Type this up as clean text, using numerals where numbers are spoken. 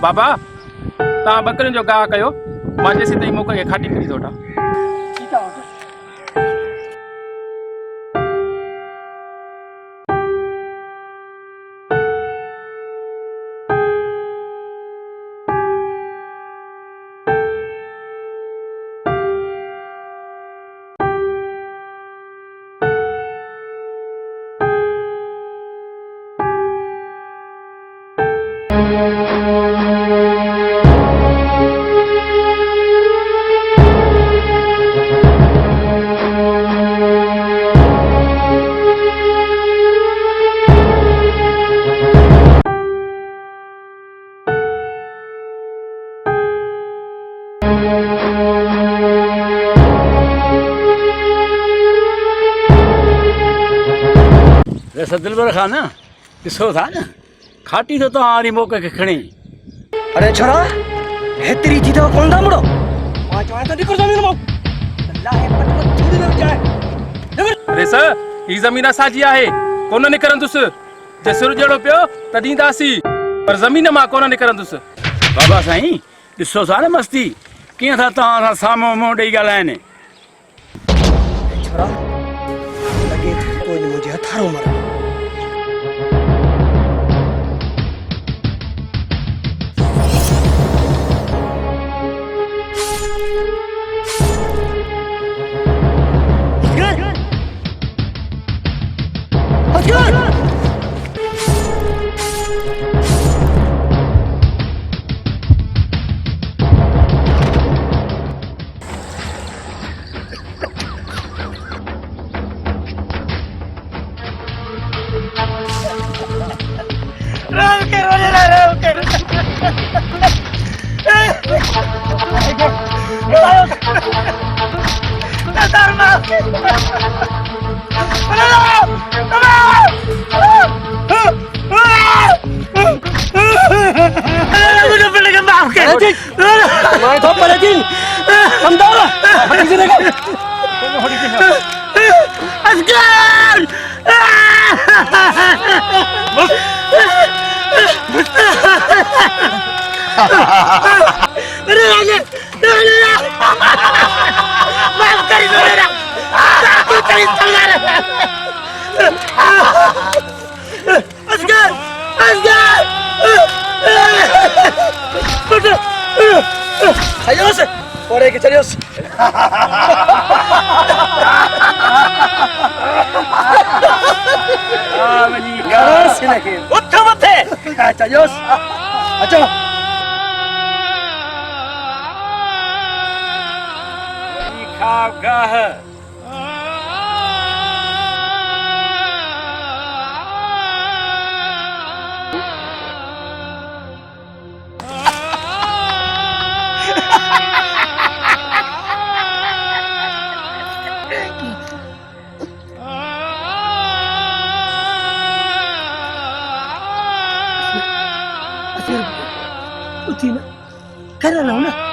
बाबा तव्हां बकरियुनि जो गाह कयो मां जेसीं ताईं मोक खे खाटी फिरी थो वठां। ठीक है वैसे दिलबर खान ॾिसो था न खाटी तो तव्हां मोक खे खणी। अरे छोरा हेतरी थी तो कौन दा मुड़ो पांच वार तो निकर जमीन मो अल्लाह है पट थोड़ी न जाए। अरे सर ही ज़मीन असांजी आहे कोन निकरंदुसि जे सिर जहिड़ो पियो त ॾींदासीं पर ज़मीन मां कोन निकरंदुसि। बाबा साईं ॾिसो था न मस्ती कीअं था तव्हां सां साम्हूं मुंहुं ॾेई ॻाल्हाइनि। छोरा लगे कोई न मुझे हथारो मारा उठी ना कर रहा हूँ ना